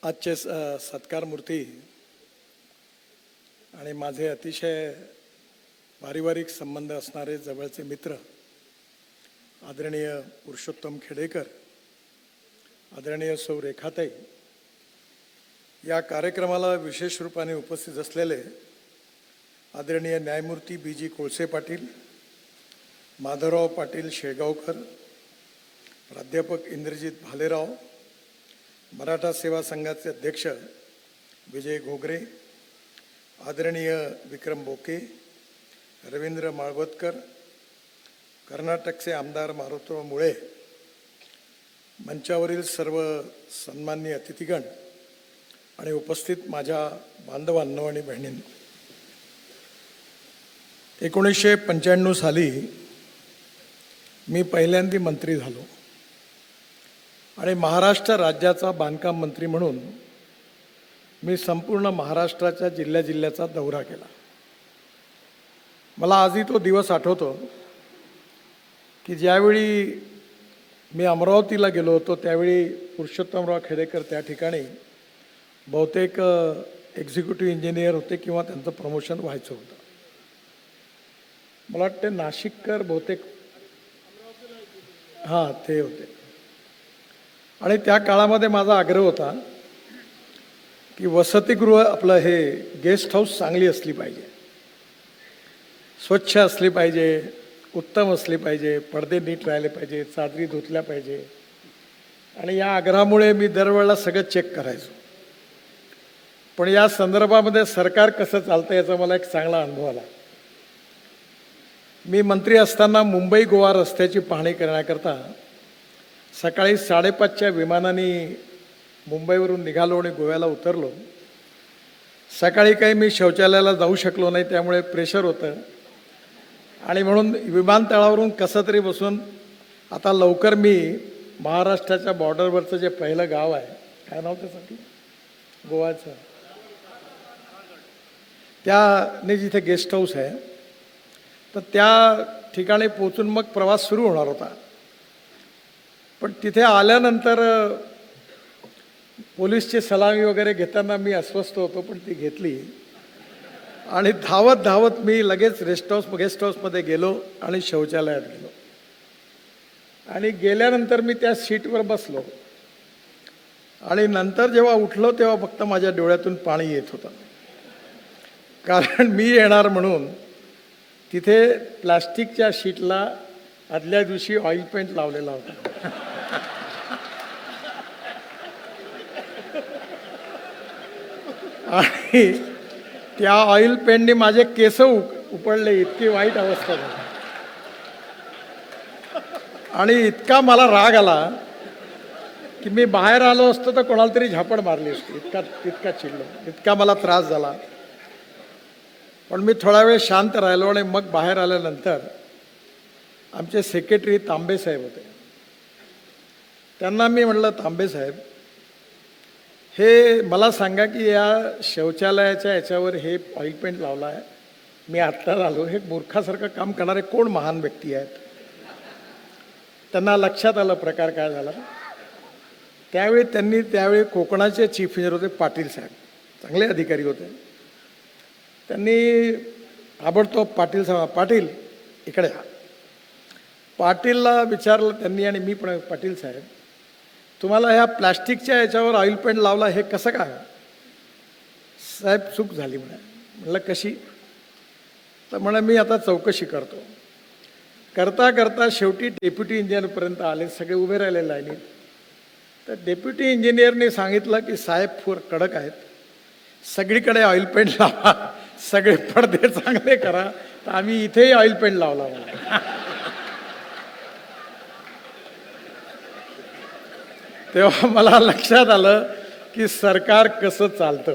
आजचे सत्कार मूर्ती आणि माझे अतिशय पारिवारिक संबंध असणारे जवळचे मित्र आदरणीय पुरुषोत्तम खेडेकर, आदरणीय सौ रेखाताई, या कार्यक्रमाला विशेष रूपाने उपस्थित असलेले आदरणीय न्यायमूर्ती बी.जी. कोळसे पाटील, माधवराव पाटील शेगावकर, प्राध्यापक इंद्रजित भालेराव, मराठा सेवा संघाचे अध्यक्ष विजय घोगरे, आदरणीय विक्रम बोके, रवींद्र माळवतकर, कर्नाटकचे आमदार मारुतराव मुळे, मंचावरील सर्व सन्माननीय अतिथीगण आणि उपस्थित माझ्या बांधवांनो आणि बहिणींनो, 1995 साली मी पहिल्यांदा मंत्री झालो आणि महाराष्ट्र राज्याचा बांधकाम मंत्री म्हणून मी संपूर्ण महाराष्ट्राच्या जिल्ह्याचा दौरा केला. मला आजही तो दिवस आठवतो की ज्यावेळी मी अमरावतीला गेलो होतो त्यावेळी पुरुषोत्तमराव खेडेकर त्या ठिकाणी बहुतेक एक्झिक्युटिव्ह इंजिनियर होते किंवा त्यांचं प्रमोशन व्हायचं होतं. मला वाटते नाशिककर बहुतेक हां ते होते. आणि त्या काळामध्ये माझा आग्रह होता की वसतिगृह आपलं हे गेस्ट हाऊस चांगली असली पाहिजे, स्वच्छ असली पाहिजे, उत्तम असली पाहिजे, पडदे नीट राहिले पाहिजे, चादरी धुतल्या पाहिजे. आणि या आग्रहामुळे मी दरवेळेला सगळं चेक करायचो. पण या संदर्भामध्ये सरकार कसं चालतं याचा मला एक चांगला अनुभव आला. मी मंत्री असताना मुंबई गोवा रस्त्याची पाहणी करण्याकरता सकाळी 5:30च्या विमानाने मुंबईवरून निघालो आणि गोव्याला उतरलो. सकाळी काही मी शौचालयाला जाऊ शकलो नाही, त्यामुळे प्रेशर होतं आणि म्हणून विमानतळावरून कसं तरी बसून आता लवकर मी महाराष्ट्राच्या बॉर्डरवरचं जे पहिलं गाव आहे, काय नाव त्यासाठी गोव्याचं, त्याने जिथे गेस्ट हाऊस आहे तर त्या ठिकाणी पोचून मग प्रवास सुरू होणार होता. पण तिथे आल्यानंतर पोलीसची सलामी वगैरे घेताना मी अस्वस्थ होतो, पण ती घेतली आणि धावत मी लगेच गेस्ट हाऊसमध्ये गेलो आणि शौचालयात गेलो. आणि गेल्यानंतर मी त्या सीटवर बसलो आणि नंतर जेव्हा उठलो तेव्हा फक्त माझ्या डोळ्यातून पाणी येत होतं, कारण मी येणार म्हणून तिथे प्लास्टिकच्या शीटला आदल्या दिवशी ऑइल पेंट लावलेला होता. आणि त्या ऑइल पेंटने माझे केस उपडले, इतकी वाईट अवस्था झाली. आणि इतका मला राग आला की मी बाहेर आलो असतो तर कोणाला तरी झापड मारली असती, इतका चिडलो, इतका मला त्रास झाला. पण मी थोडा वेळ शांत राहिलो आणि मग बाहेर आल्यानंतर आमचे सेक्रेटरी तांबे साहेब होते. त्यांना मी म्हटलं, तांबे साहेब, हे मला सांगा की या शौचालयाच्या याच्यावर हे ऑइल पेंट लावला आहे, मी आत्ताच आलो, हे मूर्खासारखं काम करणारे कोण महान व्यक्ती आहेत? त्यांना लक्षात आलं प्रकार काय झाला. त्यावेळी कोकणाचे चीफ इंजिनियर होते पाटील साहेब, चांगले अधिकारी होते. त्यांनी ताबडतोब पाटील साहेब, पाटील इकडे या. पाटीलला विचारलं त्यांनी आणि मी पण, पाटील साहेब तुम्हाला ह्या प्लॅस्टिकच्या याच्यावर ऑइल पेंट लावला, हे कसं काय? साहेब चूक झाली म्हणे. म्हणलं कशी? तर म्हणे मी आता चौकशी करतो. करता शेवटी डेप्युटी इंजिनियरपर्यंत आले, सगळे उभे राहिले लाईनीत. तर डेप्युटी इंजिनियरने सांगितलं की साहेब फार कडक आहेत, सगळीकडे ऑइल पेंट लावा, सगळे पडदे चांगले करा. तर आम्ही इथेही ऑइल पेंट लावला. तेव्हा मला लक्षात आलं की सरकार कसं चालतं.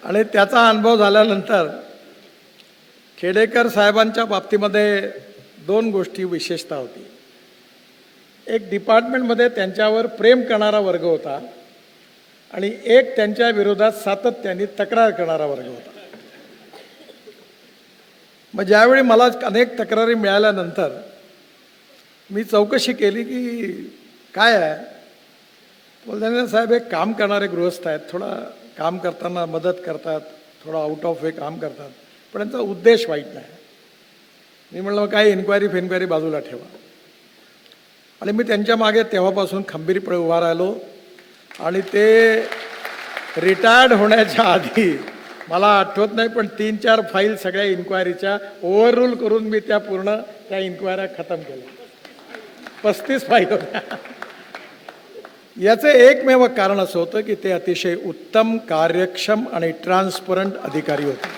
आणि त्याचा अनुभव झाल्यानंतर खेडेकर साहेबांच्या बाबतीमध्ये 2 गोष्टी विशेषता होती. एक, डिपार्टमेंटमध्ये त्यांच्यावर प्रेम करणारा वर्ग होता आणि एक त्यांच्या विरोधात सातत्याने तक्रार करणारा वर्ग होता. मग ज्यावेळी मला अनेक तक्रारी मिळाल्यानंतर मी चौकशी केली की काय आहे. बोलताना साहेब एक काम करणारे गृहस्थ आहेत, थोडा काम करताना मदत करतात, थोडा आउट ऑफ वे काम करतात, पण त्यांचा उद्देश वाईट नाही. मी म्हणलं मग काय इन्क्वायरी बाजूला ठेवा. आणि मी त्यांच्या मागे तेव्हापासून खंबीरपणे उभा राहिलो. आणि ते रिटायर्ड होण्याच्या आधी मला आठवत नाही पण 3-4 फाईल सगळ्या इन्क्वायरीच्या ओव्हररूल करून मी त्या इन्क्वायऱ्या खतम केल्या. 35 फाईल होत्या. याचं एकमेव कारण असं होतं की ते अतिशय उत्तम, कार्यक्षम आणि ट्रान्सपरंट अधिकारी होते.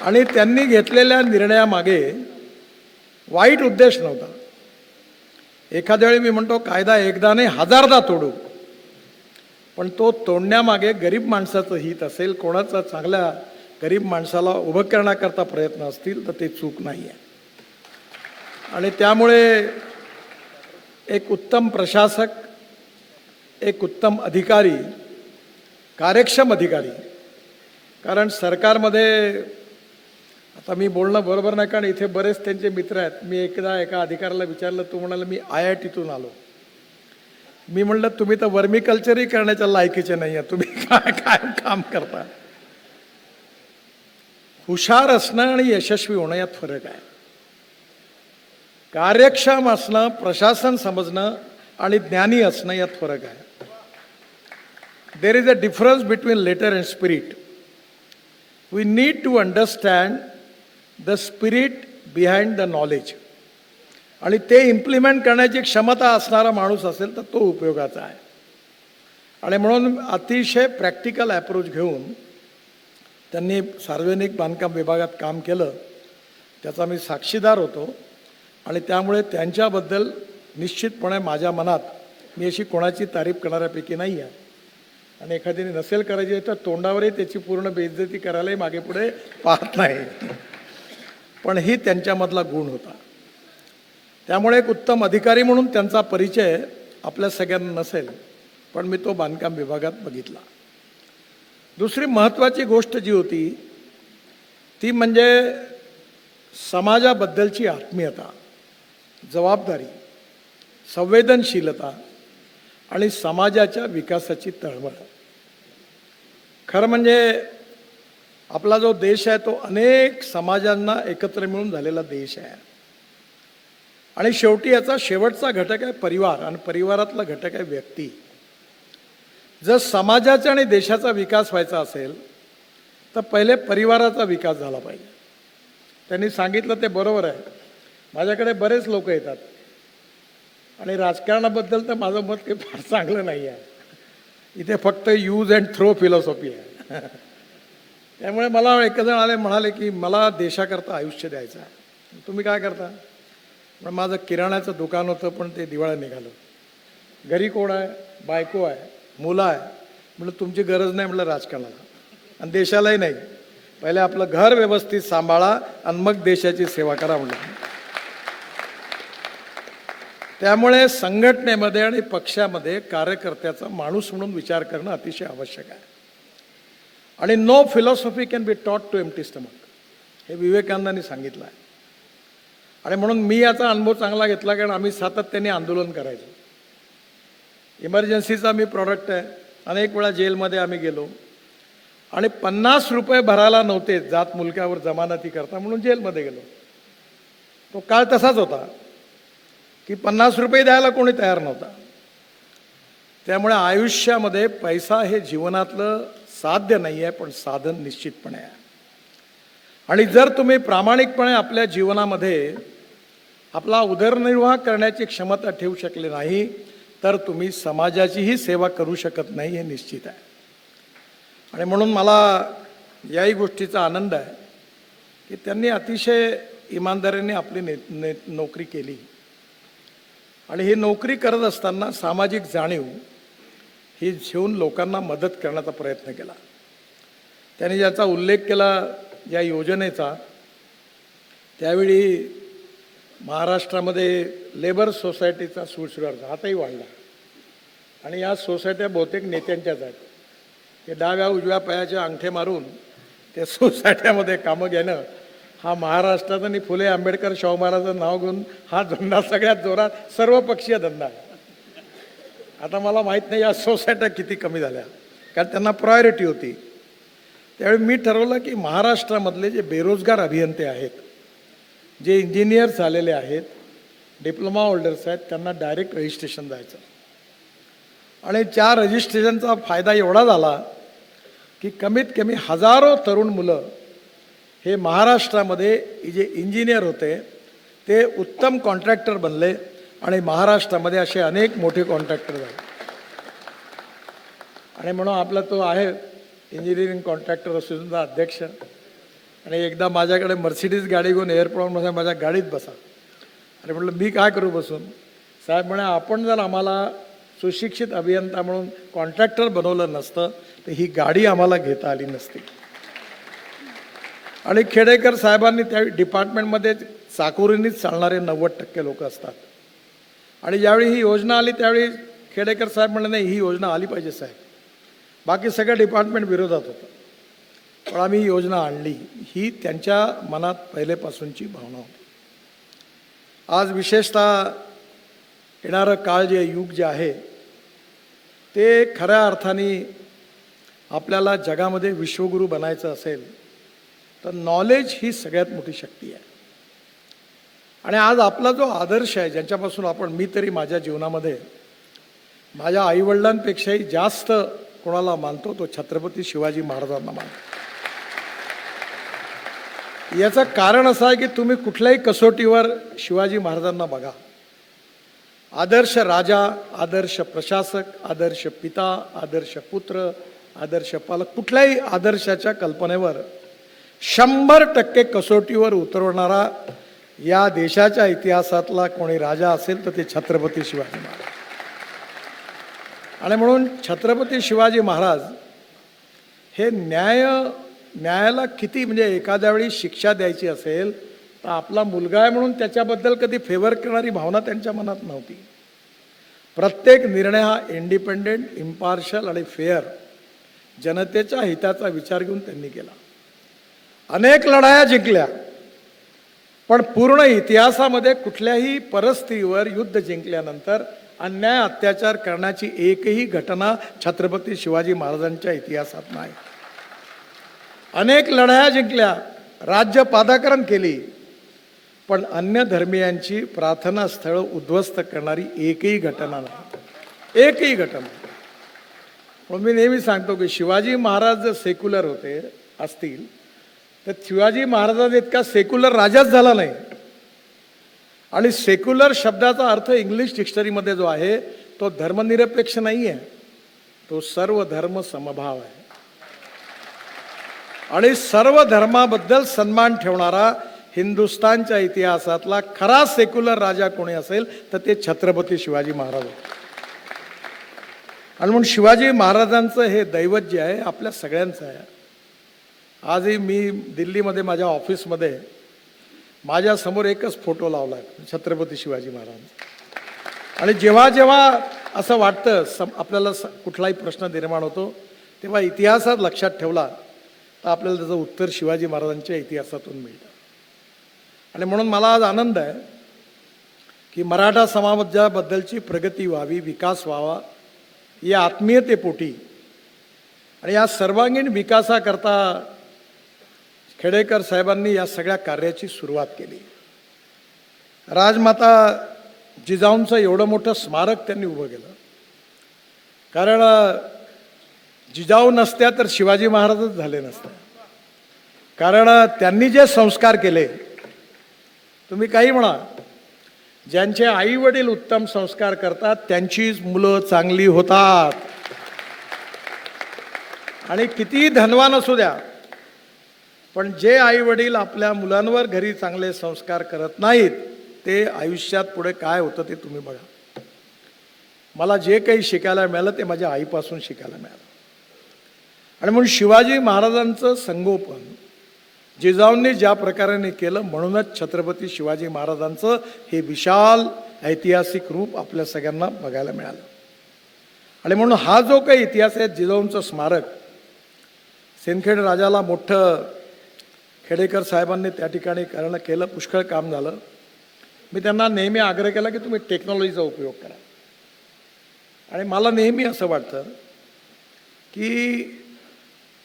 आणि त्यांनी घेतलेल्या निर्णयामागे वाईट उद्देश नव्हता. एखाद्या वेळी मी म्हणतो कायदा एकदा नाही 1000दा तोडू, पण तो तोडण्यामागे गरीब माणसाचं हित असेल, कोणाचा चांगल्या गरीब माणसाला उभं करण्याकरता प्रयत्न असतील तर ते चूक नाही आहे. आणि त्यामुळे एक उत्तम प्रशासक, एक उत्तम अधिकारी, कार्यक्षम अधिकारी, कारण सरकारमध्ये आता मी बोलणं बरोबर नाही कारण इथे बरेच त्यांचे मित्र आहेत. मी एकदा एका अधिकाऱ्याला विचारलं, तो म्हणाला मी IITतून आलो. मी म्हणलं तुम्ही तर वर्मिकल्चरही करण्याच्या लायकीचे नाही आहे, तुम्ही काय काय काम करता. हुशार असणं आणि यशस्वी होणं यात फरक आहे. कार्यक्षम असणं, प्रशासन समजणं आणि ज्ञानी असणं यात फरक आहे. There is a difference between letter and spirit. We need to understand the spirit behind the knowledge. आणि ते इम्प्लिमेंट करण्याची क्षमता असणारा माणूस असेल तर तो उपयोगाचा आहे. आणि म्हणून अतिशय प्रॅक्टिकल ॲप्रोच घेऊन त्यांनी सार्वजनिक बांधकाम विभागात काम केलं, त्याचा मी साक्षीदार होतो. आणि त्यामुळे त्यांच्याबद्दल निश्चितपणे माझ्या मनात, मी अशी कोणाची तारीफ करणाऱ्यापैकी नाही आहे. आणि एखाद्याने नसेल करायची तर तोंडावरही त्याची पूर्ण बेइज्जती करायलाही मागे पुढे पाहत नाही. पण ही त्यांच्यामधला गुण होता. त्यामुळे एक उत्तम अधिकारी म्हणून त्यांचा परिचय आपल्या सगळ्यांना नसेल, पण मी तो बांधकाम विभागात बघितला. दुसरी महत्त्वाची गोष्ट जी होती ती म्हणजे समाजाबद्दलची आत्मीयता, जबाबदारी, संवेदनशीलता आणि समाजाच्या विकासाची तळमळ. खरं म्हणजे आपला जो देश आहे तो अनेक समाजांना एकत्र मिळून झालेला देश आहे. आणि शेवटी याचा शेवटचा घटक आहे परिवार, आणि परिवारातला घटक आहे व्यक्ती. जर समाजाचा आणि देशाचा विकास व्हायचा असेल तर पहिले परिवाराचा विकास झाला पाहिजे. त्यांनी सांगितलं ते बरोबर आहे. माझ्याकडे बरेच लोक येतात आणि राजकारणाबद्दल तर माझं मत काही फार चांगलं नाही आहे. इथे फक्त यूज अँड थ्रो फिलॉसॉफी आहे. त्यामुळे मला एक जण म्हणाले की मला देशाकरता आयुष्य द्यायचं आहे. तुम्ही काय करता? पण माझं किराण्याचं दुकान होतं पण ते दिवाळं निघालं. घरी कोण आहे? बायको आहे, मुलं आहे. म्हटलं तुमची गरज नाही म्हटलं राजकारणाला, आणि देशालाही नाही. पहिले आपलं घर व्यवस्थित सांभाळा आणि मग देशाची सेवा करा म्हटलं. त्यामुळे संघटनेमध्ये आणि पक्षामध्ये कार्यकर्त्याचा माणूस म्हणून विचार करणं अतिशय आवश्यक आहे. आणि no philosophy can be taught to empty stomach, हे विवेकानंदांनी सांगितलं आहे. आणि म्हणून मी याचा अनुभव चांगला घेतला, कारण आम्ही सातत्याने आंदोलन करायचो. इमर्जन्सीचा मी प्रॉडक्ट आहे. अनेक वेळा जेलमध्ये आम्ही गेलो आणि 50 रुपये भरायला नव्हते जात मुलक्यावर जमानती करता म्हणून जेलमध्ये गेलो. तो काळ तसाच होता की 50 रुपये द्यायला कोणी तयार नव्हता. त्यामुळे आयुष्यामध्ये पैसा हे जीवनातलं साध्य नाही आहे, पण साधन निश्चितपणे आहे. आणि जर तुम्ही प्रामाणिकपणे आपल्या जीवनामध्ये आपला उदरनिर्वाह करण्याची क्षमता ठेवू शकले नाही तर तुम्ही समाजाचीही सेवा करू शकत नाही, हे निश्चित आहे. आणि म्हणून मला याही गोष्टीचा आनंद आहे की त्यांनी अतिशय इमानदारीने आपली नोकरी केली. आणि ही नोकरी करत असताना सामाजिक जाणीव ही घेऊन लोकांना मदत करण्याचा प्रयत्न केला. त्यांनी ज्याचा उल्लेख केला या योजनेचा, त्यावेळी महाराष्ट्रामध्ये लेबर सोसायटीचा सुळसुळाट आताही वाढला. आणि या सोसायट्या बहुतेक नेत्यांच्याच आहेत. ते डाव्या उजव्या पायाचे अंगठे मारून त्या सोसायट्यामध्ये कामं घेणं हा महाराष्ट्रात आणि फुले आंबेडकर शाहू महाराजांचं नाव घेऊन हा धंदा सगळ्यात जोरात सर्वपक्षीय धंदा आहे. आता मला माहीत नाही या सोसायट्या किती कमी झाल्या, कारण त्यांना प्रायोरिटी होती. त्यावेळी मी ठरवलं की महाराष्ट्रामधले जे बेरोजगार अभियंते आहेत, जे इंजिनियर्स झालेले आहेत, डिप्लोमा होल्डर्स आहेत, त्यांना डायरेक्ट रजिस्ट्रेशन द्यायचं. आणि त्या रजिस्ट्रेशनचा फायदा एवढा झाला की कमीत कमी हजारो तरुण मुलं हे महाराष्ट्रामध्ये जे इंजिनियर होते ते उत्तम कॉन्ट्रॅक्टर बनले आणि महाराष्ट्रामध्ये असे अनेक मोठे कॉन्ट्रॅक्टर झाले. आणि म्हणून आपला तो आहे इंजिनिअरिंग कॉन्ट्रॅक्टर असोसिएशनचा अध्यक्ष. आणि एकदा माझ्याकडे मर्सिडीज गाडी घेऊन एअरपोर्टमध्ये माझ्या गाडीत बसा. आणि म्हटलं मी काय करू बसून? साहेब म्हणे आपण जर आम्हाला सुशिक्षित अभियंता म्हणून कॉन्ट्रॅक्टर बनवलं नसतं तर ही गाडी आम्हाला घेता आली नसती. आणि खेडेकर साहेबांनी त्यावेळी डिपार्टमेंटमध्ये चाकोरीनीच चालणारे 90% लोक असतात. आणि ज्यावेळी ही योजना आली त्यावेळी खेडेकर साहेब म्हणले नाही, ही योजना आली पाहिजे साहेब. बाकी सगळं डिपार्टमेंट विरोधात होतं, पण आम्ही ही योजना आणली. ही त्यांच्या मनात पहिलेपासूनची भावना होती. आज विशेषतः येणारं काळ जे युग जे आहे ते खऱ्या अर्थाने आपल्याला जगामध्ये विश्वगुरू बनायचं असेल तर नॉलेज ही सगळ्यात मोठी शक्ती आहे. आणि आज आपला जो आदर्श आहे, ज्यांच्यापासून आपण, मी तरी माझ्या जीवनामध्ये माझ्या आईवडिलांपेक्षाही जास्त कोणाला मानतो तो छत्रपती शिवाजी महाराजांना मानतो. याचं कारण असं आहे की तुम्ही कुठल्याही कसोटीवर शिवाजी महाराजांना बघा. आदर्श राजा, आदर्श प्रशासक, आदर्श पिता, आदर्श पुत्र, आदर्श पालक, कुठल्याही आदर्शाच्या कल्पनेवर 100% कसोटीवर उतरवणारा या देशाच्या इतिहासातला कोणी राजा असेल तर ते छत्रपती शिवाजी महाराज. आणि म्हणून छत्रपती शिवाजी महाराज हे न्यायाला किती, म्हणजे एखाद्या वेळी शिक्षा द्यायची असेल तर आपला मुलगा आहे म्हणून त्याच्याबद्दल कधी फेवर करणारी भावना त्यांच्या मनात नव्हती. प्रत्येक निर्णय हा इंडिपेंडेंट, इम्पार्शल आणि फेअर जनतेच्या हिताचा विचार घेऊन त्यांनी केला. अनेक लढाया जिंकल्या, पण पूर्ण इतिहासामध्ये कुठल्याही परिस्थितीवर युद्ध जिंकल्यानंतर अन्याय अत्याचार करण्याची एकही घटना छत्रपती शिवाजी महाराजांच्या इतिहासात नाही. अनेक लढाया जिंकल्या, राज्य पादाकरण केली, पण अन्य धर्मियांची प्रार्थना स्थळं उद्ध्वस्त करणारी एकही घटना नाही, एकही घटना. म्हणून मी नेहमी सांगतो की शिवाजी महाराज जर सेक्युलर होते असतील तर शिवाजी महाराजांचा इतका सेक्युलर राजाच झाला नाही. आणि सेक्युलर शब्दाचा अर्थ इंग्लिश डिक्शनरीमध्ये जो आहे तो धर्मनिरपेक्ष नाही आहे, तो सर्व धर्म समभाव आहे. आणि सर्व धर्माबद्दल सन्मान ठेवणारा हिंदुस्थानच्या इतिहासातला खरा सेक्युलर राजा कोणी असेल तर ते छत्रपती शिवाजी महाराज होते. आणि म्हणून शिवाजी महाराजांचं हे दैवत जे आहे आपल्या सगळ्यांचं आहे. आजही मी दिल्लीमध्ये माझ्या ऑफिसमध्ये माझ्यासमोर एकच फोटो लावला आहे, छत्रपती शिवाजी महाराज. आणि जेव्हा जेव्हा असं वाटतं आपल्याला कुठलाही प्रश्न निर्माण होतो तेव्हा इतिहासात लक्षात ठेवला तर आपल्याला त्याचं उत्तर शिवाजी महाराजांच्या इतिहासातून मिळतं. आणि म्हणून मला आज आनंद आहे की मराठा समाजाबद्दलची प्रगती व्हावी, विकास व्हावा या आत्मीयतेपोटी आणि या सर्वांगीण विकासाकरता खेडेकर साहेबांनी या सगळ्या कार्याची सुरुवात केली. राजमाता जिजाऊंचं एवढं मोठं स्मारक त्यांनी उभं केलं, कारण जिजाऊ नसत्या तर शिवाजी महाराजच झाले नसते. कारण त्यांनी जे संस्कार केले, तुम्ही काही म्हणा, ज्यांचे आई वडील उत्तम संस्कार करतात त्यांचीच मुलं चांगली होतात. आणि किती धनवान असू द्या, पण जे आई वडील आपल्या मुलांवर घरी चांगले संस्कार करत नाहीत ते आयुष्यात पुढे काय होतं ते तुम्ही बघा. मला जे काही शिकायला मिळालं ते माझ्या आईपासून शिकायला मिळालं. आणि म्हणून शिवाजी महाराजांचं संगोपन जिजाऊंनी ज्या प्रकारे केलं, म्हणूनच छत्रपती शिवाजी महाराजांचं हे विशाल ऐतिहासिक रूप आपल्या सगळ्यांना बघायला मिळालं. आणि म्हणून हा जो काही इतिहास आहे, जिजाऊंचं स्मारक सिंदखेड राजाला मोठं खेडेकर साहेबांनी त्या ठिकाणी केलं, पुष्कळ काम झालं. मी त्यांना नेहमी आग्रह केला की तुम्ही टेक्नॉलॉजीचा उपयोग करा. आणि मला नेहमी असं वाटतं की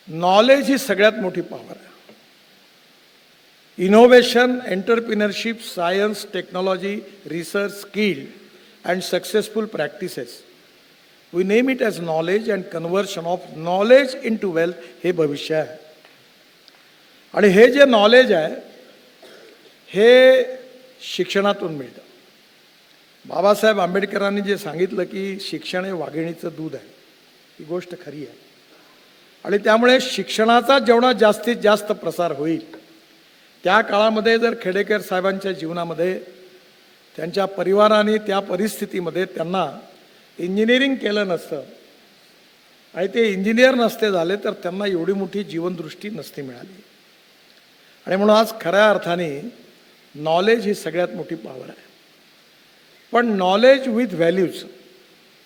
नॉलेज ही सगळ्यात मोठी पॉवर आहे. Innovation, entrepreneurship, science, technology, research, skill and successful practices, we name it as knowledge and conversion of knowledge into wealth, हे भविष्य आहे. आणि हे जे नॉलेज आहे हे शिक्षणातून मिळतं. बाबासाहेब आंबेडकरांनी जे सांगितलं की शिक्षण हे वाघिणीचं दूध आहे, ही गोष्ट खरी आहे. आणि त्यामुळे शिक्षणाचा जेवढा जास्तीत जास्त प्रसार होईल, त्या काळामध्ये जर खेडेकर साहेबांच्या जीवनामध्ये त्यांच्या परिवाराने त्या परिस्थितीमध्ये त्यांना इंजिनिअरिंग केलं नसतं आणि ते इंजिनियर नसते झाले तर त्यांना एवढी मोठी जीवनदृष्टी नसती मिळाली. आणि म्हणून आज खऱ्या अर्थाने नॉलेज ही सगळ्यात मोठी पॉवर आहे. पण नॉलेज विथ व्हॅल्यूज,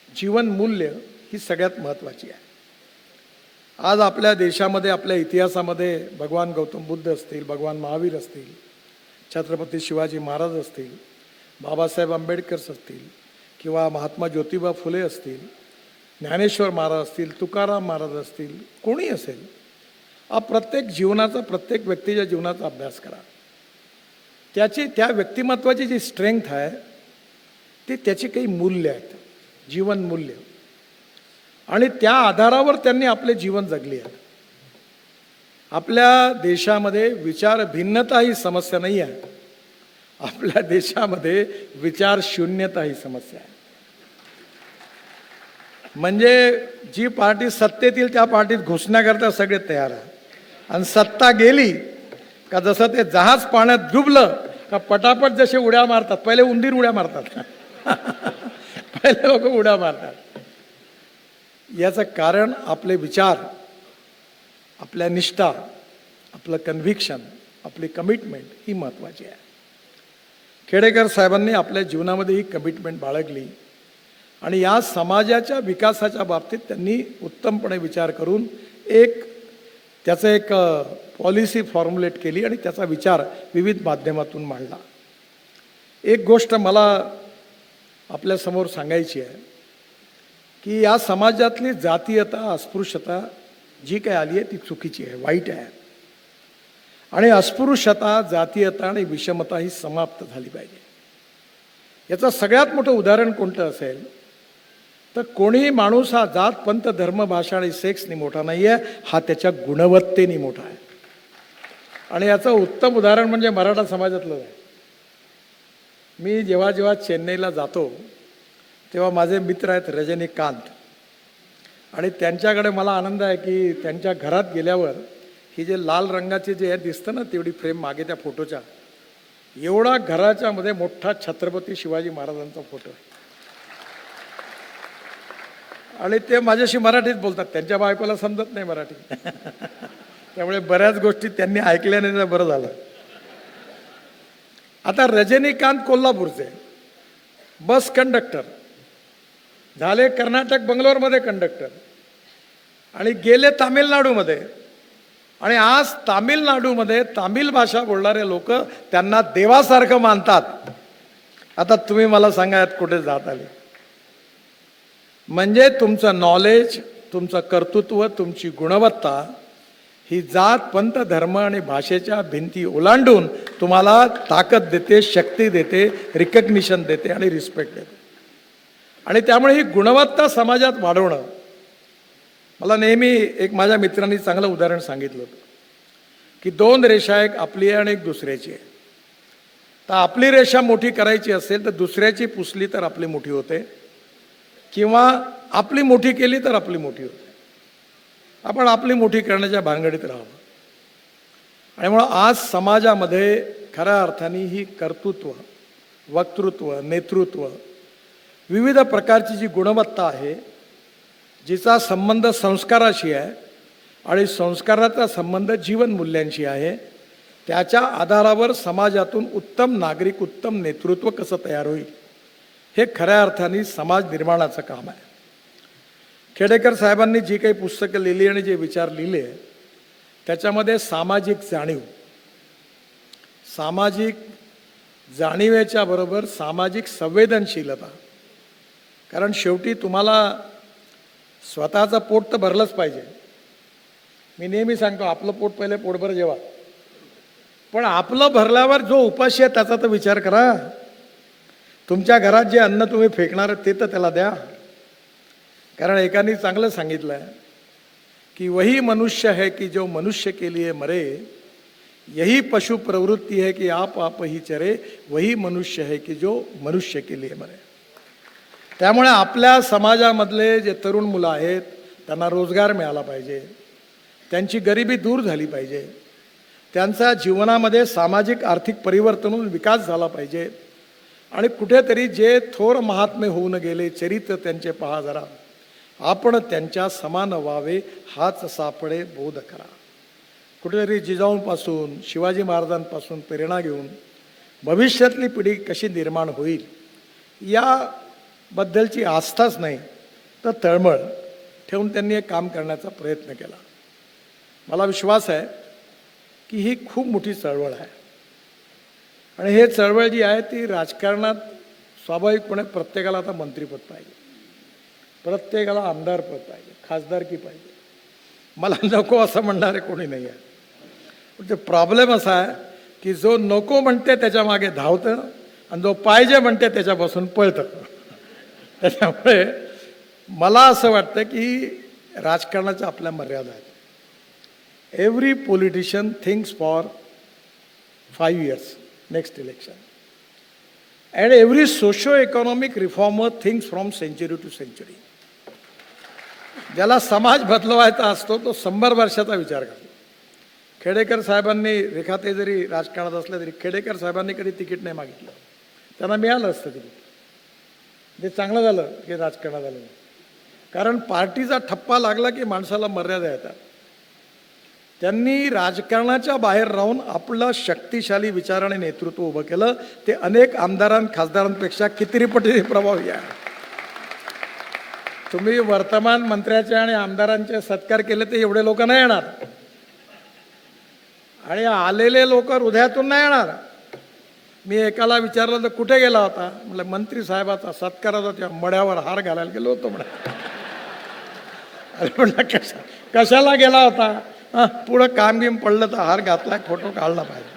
जीवनमूल्य, ही सगळ्यात महत्त्वाची आहे. आज आपल्या देशामध्ये, आपल्या इतिहासामध्ये भगवान गौतम बुद्ध असतील, भगवान महावीर असतील, छत्रपती शिवाजी महाराज असतील, बाबासाहेब आंबेडकर असतील, किंवा महात्मा ज्योतिबा फुले असतील, ज्ञानेश्वर महाराज असतील, तुकाराम महाराज असतील, कोणी असेल, प्रत्येक जीवनाचा, प्रत्येक व्यक्तीच्या जीवनाचा अभ्यास करा. त्या व्यक्तिमत्वाची जी स्ट्रेंथ आहे ती त्याची काही मूल्य आहेत, जीवन मूल्य, आणि त्या आधारावर त्यांनी आपले जीवन जगले आहे. आपल्या देशामध्ये विचार भिन्नता ही समस्या नाही आहे, आपल्या देशामध्ये विचार शून्यता ही समस्या आहे. म्हणजे जी पार्टी सत्तेत येईल त्या पार्टीत घुसण्याकरता सगळे तयार आहे, आणि सत्ता गेली का जसं ते जहाज पाण्यात डुबलं का पटापट जसे उड्या मारतात, पहिले उंदीर उड्या मारतात पहिले लोक उड्या मारतात. याचं कारण आपले विचार, आपल्या निष्ठा, आपलं कन्व्हिक्शन, आपली कमिटमेंट ही महत्त्वाची आहे. खेडेकर साहेबांनी आपल्या जीवनामध्ये ही कमिटमेंट बाळगली आणि या समाजाच्या विकासाच्या बाबतीत त्यांनी उत्तमपणे विचार करून त्याचं एक पॉलिसी फॉर्म्युलेट केली आणि त्याचा विचार विविध माध्यमातून मांडला. एक गोष्ट मला आपल्यासमोर सांगायची आहे की या समाजातली जातीयता, अस्पृश्यता जी काही आली आहे ती चुकीची आहे, वाईट आहे. आणि अस्पृश्यता, जातीयता आणि विषमता ही समाप्त झाली पाहिजे. याचं सगळ्यात मोठं उदाहरण कोणतं असेल तर कोणीही माणूस हा जात, पंथ, धर्म, भाषा आणि सेक्सनी मोठा नाही आहे, हा त्याच्या गुणवत्तेने मोठा आहे. आणि याचं उत्तम उदाहरण म्हणजे मराठा समाजातलं आहे. मी जेव्हा जेव्हा चेन्नईला जातो तेव्हा माझे मित्र आहेत रजनीकांत, आणि त्यांच्याकडे मला आनंद आहे की त्यांच्या घरात गेल्यावर ही जे लाल रंगाचे जे दिसतं ना, तेवढी फ्रेम मागे त्या फोटोच्या, एवढा घराच्या मध्ये मोठा छत्रपती शिवाजी महाराजांचा फोटो आहे. आणि ते माझ्याशी मराठीत बोलतात, त्यांच्या बायकोला समजत नाही मराठी त्यामुळे बऱ्याच गोष्टी त्यांनी ऐकल्याने बरं झालं. आता रजनीकांत कोल्हापूरचे बस कंडक्टर झाले, कर्नाटक बंगलोरमध्ये कंडक्टर, आणि गेले तामिळनाडूमध्ये, आणि आज तामिळनाडूमध्ये तामिळ भाषा बोलणारे लोक त्यांना देवासारखं मानतात. आता तुम्ही मला सांगा यात कुठे जात आले? म्हणजे तुमचं नॉलेज, तुमचं कर्तृत्व, तुमची गुणवत्ता ही जात, पंथ, धर्म आणि भाषेच्या भिंती ओलांडून तुम्हाला ताकद देते, शक्ती देते, रिकग्निशन देते आणि रिस्पेक्ट देते. आणि त्यामुळे ही गुणवत्ता समाजात वाढवणं, मला नेहमी एक माझ्या मित्रांनी चांगलं उदाहरण सांगितलं होतं की दोन रेषा, एक आपली आहे आणि एक दुसऱ्याची आहे. तर आपली रेषा मोठी करायची असेल तर दुसऱ्याची पुसली तर आपली मोठी होते, किंवा आपली मोठी केली तर आपली मोठी होते. आपण आपली मोठी करण्याच्या भानगडीत राहावं. आणि म्हणून आज समाजामध्ये खऱ्या अर्थाने ही कर्तृत्व, वक्तृत्व, नेतृत्व, विविध प्रकारची जी गुणवत्ता आहे, जिचा संबंध संस्काराशी आहे आणि संस्काराचा संबंध जीवन मूल्यांशी आहे, त्याच्या आधारावर समाजातून उत्तम नागरिक, उत्तम नेतृत्व कसं तयार होईल, हे खऱ्या अर्थाने समाज निर्माणाचं काम आहे. खेडेकर साहेबांनी जी काही पुस्तकं लिहिली आणि जे विचार लिहिले त्याच्यामध्ये सामाजिक जाणीव, सामाजिक जाणीवेच्या बरोबर सामाजिक संवेदनशीलता. कारण शेवटी तुम्हाला स्वतःचं पोट तर भरलंच पाहिजे. मी नेहमी सांगतो आपलं पोट पहिले पोटभर जेवा, पण आपलं भरल्यावर जो उपाशी आहे त्याचा तर विचार करा. तुमच्या घरात जे अन्न तुम्ही फेकणार ते तर त्याला द्या. कारण एकाने चांगलं सांगितलं आहे की वही मनुष्य है कि जो मनुष्य के लिए मरे, यही पशु प्रवृत्ति है कि आप ही चरे, वही मनुष्य है कि जो मनुष्य के लिए मरे. त्यामुळे आपल्या समाजामधले जे तरुण मुलं आहेत त्यांना रोजगार मिळाला पाहिजे, त्यांची गरिबी दूर झाली पाहिजे, त्यांचा जीवनामध्ये सामाजिक आर्थिक परिवर्तन होऊन विकास झाला पाहिजे. आणि कुठेतरी जे थोर महात्मे होऊन गेले चरित्र त्यांचे पहा जरा, आपण त्यांच्या समान व्हावे हाच सापडे बोध करा. कुठेतरी जिजाऊंपासून शिवाजी महाराजांपासून प्रेरणा घेऊन भविष्यातली पिढी कशी निर्माण होईल याबद्दलची आस्थाच नाही तर तळमळ ठेवून त्यांनी एक काम करण्याचा प्रयत्न केला. मला विश्वास आहे की ही खूप मोठी चळवळ आहे. आणि हे चळवळ जी आहे ती राजकारणात स्वाभाविकपणे प्रत्येकाला आता मंत्रीपद पाहिजे, प्रत्येकाला आमदारपद पाहिजे, खासदारकी पाहिजे. मला नको असं म्हणणारे कोणी नाही आहे. पण ते प्रॉब्लेम असा आहे की जो नको म्हणते त्याच्या मागे धावतं आणि जो पाहिजे म्हणते त्याच्यापासून पळतं. त्याच्यामुळे मला असं वाटतं की राजकारणाच्या आपल्या मर्यादा आहेत. Every politician thinks for 5 years next election, and every socio-economic reformer thinks from century to century. ज्याला समाज बदलवायचा असतो तो 100 वर्षाचा विचार करतो. खेडेकर साहेबांनी, रेखाताई जरी राजकारणात असल्या तरी खेडेकर साहेबांनी कधी तिकीट नाही मागितलं, त्यांना मिळालं असतं तिकीट. ते चांगलं झालं की राजकारणात आलं, कारण पार्टीचा ठप्पा लागला की माणसाला मर्यादा येतात. त्यांनी राजकारणाच्या बाहेर राहून आपलं शक्तिशाली विचार आणि नेतृत्व उभं केलं. ते अनेक खासदारांपेक्षा कितीतरी पटीने प्रभावी आहे. तुम्ही वर्तमान मंत्र्याचे आणि आमदारांचे सत्कार केले ते एवढे लोक नाही येणार, आणि आलेले लोक हृदयातून नाही येणार. मी एकाला विचारलं तर कुठे गेला होता, म्हटलं मंत्री साहेबाचा सत्काराचा त्या मड्यावर हार घालायला गेलो होतो म्हणा. अरे म्हणलं कशाला गेला होता, पुढं काम बिम पडलं तर हार घातला, फोटो काढला पाहिजे.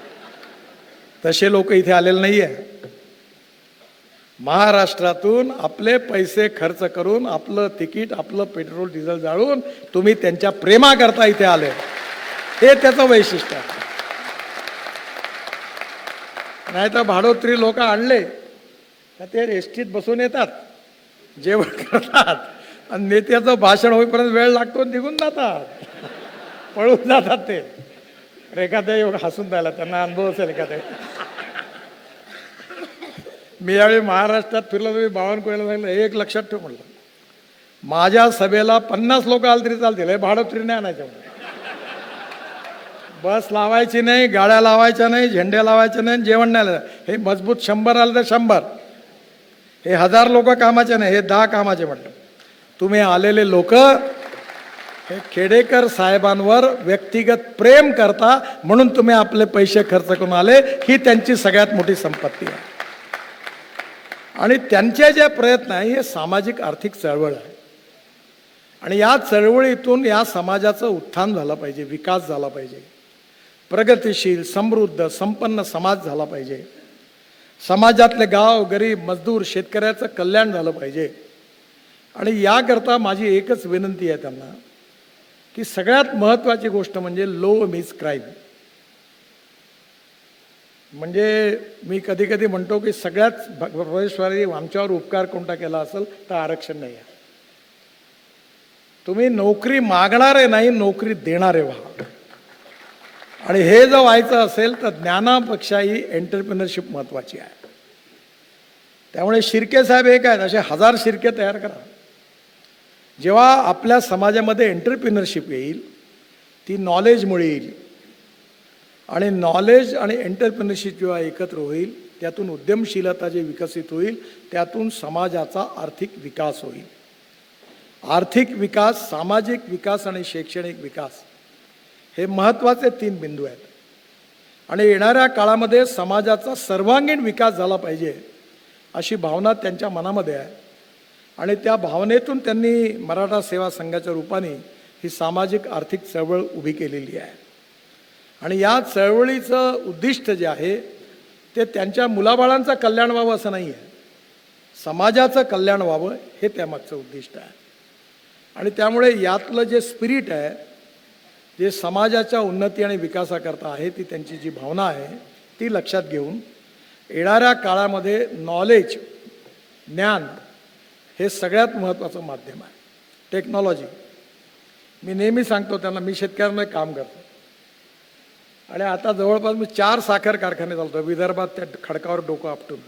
तसे लोक इथे आलेले नाही आहे. महाराष्ट्रातून आपले पैसे खर्च करून आपलं तिकीट, आपलं पेट्रोल डिझेल जाळून तुम्ही त्यांच्या प्रेमाकरता इथे आले, हे त्याचं वैशिष्ट्य आहे. नाही तर भाडोत्री लोक आणले तर ते एसटीत बसून येतात, जेवण करतात आणि नेत्याचं भाषण होईपर्यंत वेळ लागतो, निघून जातात, पळून जातात. ते रेखाताई हसून राहिला, त्यांना अनुभव असेल रेखाताई. मी यावेळी महाराष्ट्रात फिरलो, तुम्ही बावनकुळेला सांगितलं एक लक्षात ठेव म्हटलं, माझ्या सभेला 50 लोक आले तरी चालतील, हे भाडोत्री नाही आणायचं. बस लावायची नाही, गाड्या लावायच्या नाही, झेंडे लावायचे नाही, जेवण नाही आलं. हे मजबूत 100 आलं तर 100, हे 1000 लोक कामाचे नाही, हे 10 कामाचे. म्हटलं तुम्ही आलेले लोक हे खेडेकर साहेबांवर व्यक्तिगत प्रेम करता म्हणून तुम्ही आपले पैसे खर्च करून आले, ही त्यांची सगळ्यात मोठी संपत्ती आहे. आणि त्यांचे जे प्रयत्न आहे हे सामाजिक आर्थिक चळवळ आहे. आणि या चळवळीतून या समाजाचं उत्थान झालं पाहिजे, विकास झाला पाहिजे, प्रगतिशील समृद्ध संपन्न समाज झाला पाहिजे, समाजातले गाव गरीब मजदूर शेतकऱ्याचं कल्याण झालं पाहिजे. आणि याकरता माझी एकच विनंती आहे त्यांना की सगळ्यात महत्त्वाची गोष्ट म्हणजे लो मीज क्राईम. म्हणजे मी कधी कधी म्हणतो की सगळ्यात प्रवेशद्वारी आमच्यावर उपकार कोणता केला असेल तर आरक्षण नाही आहे. तुम्ही नोकरी मागणारे नाही, नोकरी देणारे व्हा. आणि हे जर व्हायचं असेल तर ज्ञानापेक्षाही एंटरप्रिनरशिप महत्त्वाची आहे. त्यामुळे शिर्के साहेब एक आहेत, असे 1000 शिर्के तयार करा. जेव्हा आपल्या समाजामध्ये एंटरप्रिनरशिप येईल ती नॉलेजमुळे येईल, आणि नॉलेज आणि एंटरप्रिनरशिप जेव्हा एकत्र होईल त्यातून उद्यमशीलता जे विकसित होईल त्यातून समाजाचा आर्थिक विकास होईल. आर्थिक विकास, सामाजिक विकास आणि शैक्षणिक विकास हे महत्त्वाचे 3 बिंदू आहेत. आणि येणाऱ्या काळामध्ये समाजाचा सर्वांगीण विकास झाला पाहिजे अशी भावना त्यांच्या मनामध्ये आहे. आणि त्या भावनेतून त्यांनी मराठा सेवा संघाच्या रूपाने ही सामाजिक आर्थिक चळवळ उभी केलेली आहे. आणि या चळवळीचं उद्दिष्ट जे आहे ते त्यांच्या मुलाबाळांचं कल्याण व्हावं असं नाही आहे, समाजाचं कल्याण व्हावं हे त्यामागचं उद्दिष्ट आहे. आणि त्यामुळे यातलं जे स्पिरिट आहे, जे समाजाच्या उन्नती आणि विकासाकरता आहे, ती त्यांची जी भावना आहे ती लक्षात घेऊन येणाऱ्या काळामध्ये नॉलेज, ज्ञान हे सगळ्यात महत्त्वाचं माध्यम आहे. टेक्नॉलॉजी, मी नेहमी सांगतो त्यांना, मी शेतकऱ्यांना काम करतो आणि आता जवळपास मी 4 साखर कारखाने चालतो विदर्भात. त्या खडकावर डोकं आपटून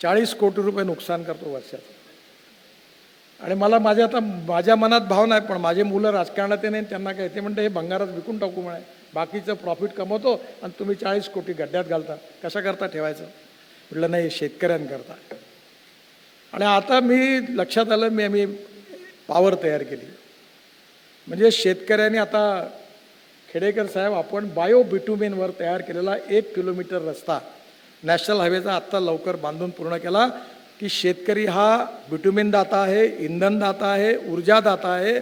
40 कोटी रुपये नुकसान करतो वर्षाचं. आणि मला माझ्या मनात भाव नाही, पण माझे मुलं राजकारणात नाही, त्यांना काय ते म्हणते हे भंगारात विकून टाकू म्हणे, बाकीचं प्रॉफिट कमवतो आणि तुम्ही 40 कोटी गड्ड्यात घालता, कशा करता ठेवायचं. म्हटलं नाही, शेतकऱ्यांकरता. आणि आता मी लक्षात आलं, मी पॉवर तयार केली. म्हणजे शेतकऱ्यांनी आता, खेडेकर साहेब, आपण बायो बिटुमिनवर तयार केलेला 1 किलोमीटर रस्ता नॅशनल हायवेचा आत्ता लवकर बांधून पूर्ण केला, की शेतकरी हा बिटुमिन दाता आहे, इंधन दाता आहे, ऊर्जा दाता आहे.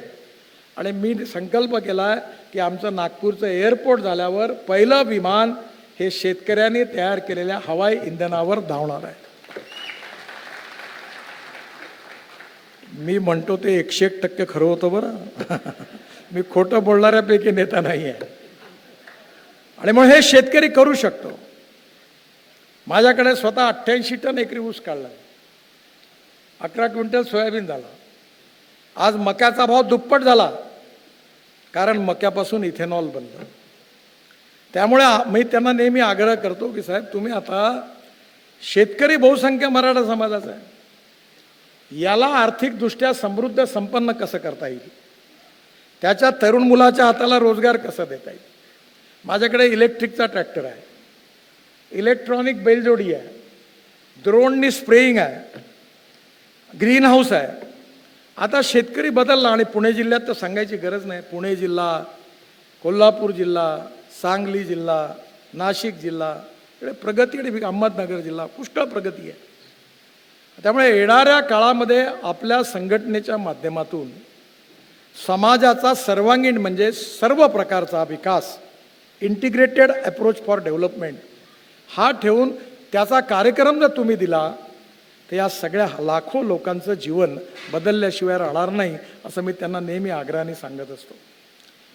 आणि मी संकल्प केला आहे की आमचं नागपूरचं एअरपोर्ट झाल्यावर पहिलं विमान हे शेतकऱ्यांनी तयार केलेल्या हवाई इंधनावर धावणार आहे. मी म्हणतो ते 101% खरं होतं बरं. मी खोटं बोलणाऱ्यापैकी नेता नाही आहे. आणि मग हे शेतकरी करू शकतो. माझ्याकडे स्वतः 88 टन एकरी ऊस काढला, 11 क्विंटल सोयाबीन झाला. आज मक्याचा भाव दुप्पट झाला, कारण मक्यापासून इथेनॉल बनलं. त्यामुळे मी त्यांना नेहमी आग्रह करतो की साहेब, तुम्ही आता, शेतकरी बहुसंख्य मराठा समाजाचा आहे, याला आर्थिकदृष्ट्या समृद्ध संपन्न कसं करता येईल, त्याच्या तरुण मुलाच्या हाताला रोजगार कसा देता येईल. माझ्याकडे इलेक्ट्रिकचा ट्रॅक्टर आहे, इलेक्ट्रॉनिक बैलजोडी आहे, ड्रोननी स्प्रेइंग आहे, ग्रीन हाऊस आहे. आता शेतकरी बदलला. आणि पुणे जिल्ह्यात तर सांगायची गरज नाही. पुणे जिल्हा, कोल्हापूर जिल्हा, सांगली जिल्हा, नाशिक जिल्हा, इकडे प्रगती आणि अहमदनगर जिल्हा पुष्कळ प्रगती आहे. त्यामुळे येणाऱ्या काळामध्ये आपल्या संघटनेच्या माध्यमातून समाजाचा सर्वांगीण म्हणजे सर्व प्रकारचा विकास, इंटिग्रेटेड अप्रोच फॉर डेव्हलपमेंट हा ठेवून त्याचा कार्यक्रम जर तुम्ही दिला तर या सगळ्या लाखो लोकांचं जीवन बदलल्याशिवाय राहणार नाही, असं मी त्यांना नेहमी आग्रहाने सांगत असतो.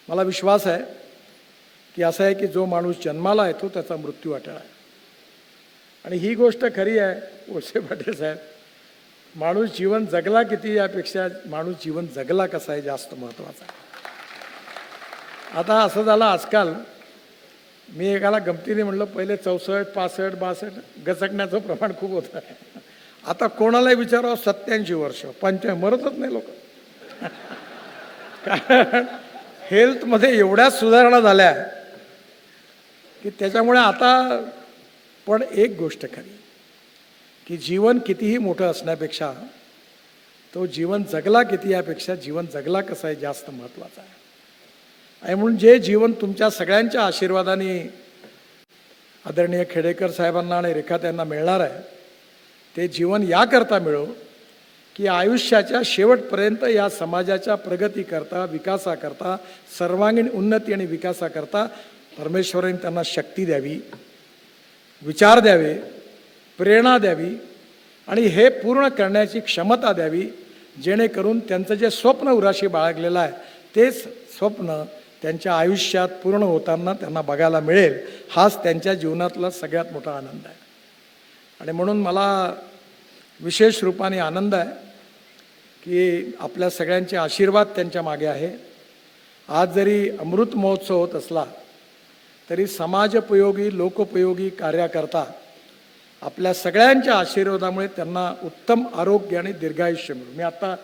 मला विश्वास आहे की असं आहे की जो माणूस जन्माला येतो त्याचा मृत्यू अटळ आहे. आणि ही गोष्ट खरी आहे वळसे पाटील साहेब. माणूस जीवन जगला किती यापेक्षा माणूस जीवन जगला कसा आहे जास्त महत्त्वाचा आहे. आता असं झालं, आजकाल मी एकाला गमतीने म्हणलं, पहिले 64, 65, 62 गचकण्याचं प्रमाण खूप होतं. आता कोणालाही विचारावं 87 वर्ष, 95, मरतच नाही लोक. कारण हेल्थमध्ये एवढ्या सुधारणा झाल्या की त्याच्यामुळे आता. पण एक गोष्ट खरी की जीवन कितीही मोठं असण्यापेक्षा तो जीवन जगला किती यापेक्षा जीवन जगला कसं आहे जास्त महत्त्वाचं आहे. आणि म्हणून जे जीवन तुमच्या सगळ्यांच्या आशीर्वादाने आदरणीय खेडेकर साहेबांना आणि रेखाताईंना मिळणार आहे, ते जीवन याकरता मिळो की आयुष्याच्या शेवटपर्यंत या समाजाच्या प्रगतीकरता, विकासाकरता, सर्वांगीण उन्नती आणि विकासाकरता परमेश्वराने त्यांना शक्ती द्यावी, विचार द्यावे, प्रेरणा द्यावी आणि हे पूर्ण करण्याची क्षमता द्यावी, जेणेकरून त्यांचं जे स्वप्न उराशी बाळगलेलं आहे तेच स्वप्न त्यांच्या आयुष्यात पूर्ण होताना त्यांना बघायला मिळेल. हाच त्यांच्या जीवनातला सगळ्यात मोठा आनंद आहे. आणि म्हणून मला विशेष रूपाने आनंद आहे की आपल्या सगळ्यांचे आशीर्वाद त्यांच्या मागे आहे. आज जरी अमृत महोत्सव होत असला तरी समाजोपयोगी, लोकोपयोगी कार्याकरता आपल्या सगळ्यांच्या आशीर्वादामुळे त्यांना उत्तम आरोग्य आणि दीर्घायुष्य मिळो. मी आता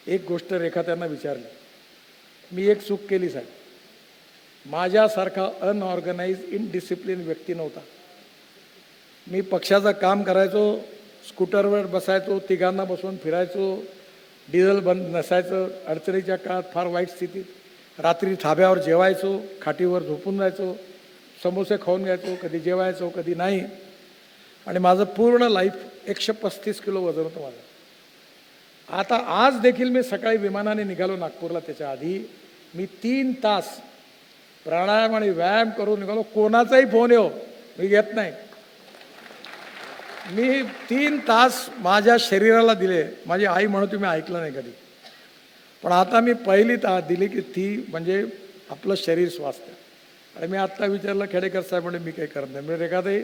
एक गोष्ट रेखा त्यांना विचारली, मी एक चूक केली साहेब. माझ्यासारखा अनऑर्गनाइज, इनडिसिप्लिन व्यक्ती नव्हता. मी पक्षाचं काम करायचो, स्कूटरवर बसायचो, तिघांना बसवून फिरायचो, डिझेल बंद नसायचं, अडचणीच्या काळात फार वाईट स्थितीत रात्री थाब्यावर जेवायचो, खाटीवर झोपून जायचो, समोसे खाऊन घ्यायचो, कधी जेवायचो, कधी नाही. आणि माझं पूर्ण लाईफ 135 किलो वजन होतं माझं. आता आज देखील मी सकाळी विमानाने निघालो नागपूरला, त्याच्या आधी मी 3 तास प्राणायाम आणि व्यायाम करून निघालो. कोणाचाही फोन येऊ मी घेत नाही. मी 3 तास माझ्या शरीराला दिले. माझी आई म्हणत मी ऐकलं नाही कधी, पण आता मी पहिली तास दिली की ती म्हणजे आपलं शरीर स्वास्थ्य. आणि मी आत्ता विचारलं खेडेकर साहेब म्हणजे मी काही करत नाही. म्हणजे रेखाताई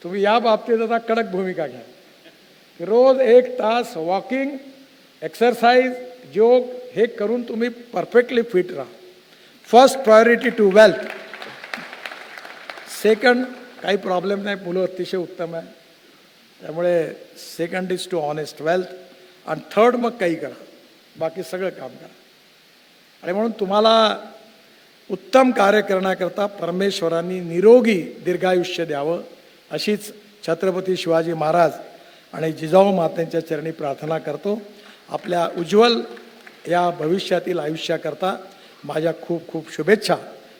तुम्ही या बाबतीत आता कडक भूमिका घ्या. रोज 1 तास वॉकिंग, एक्सरसाइज, योग हे करून तुम्ही परफेक्टली फिट राहा. First priority to wealth. Second काही प्रॉब्लेम नाही, मुलं अतिशय उत्तम आहे, त्यामुळे second is to honest wealth. आणि थर्ड मग काही करा, बाकी सगळं काम करा. आणि म्हणून तुम्हाला उत्तम कार्य करण्याकरता परमेश्वरांनी निरोगी दीर्घायुष्य द्यावं अशीच छत्रपती शिवाजी महाराज आणि जिजाऊ मातेंच्या चरणी प्रार्थना करतो. आपल्या उज्ज्वल या भविष्यातील आयुष्याकरता माझ्या खूप खूप शुभेच्छा.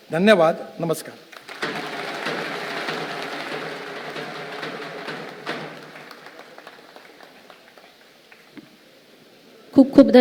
धन्यवाद. नमस्कार. खूप खूप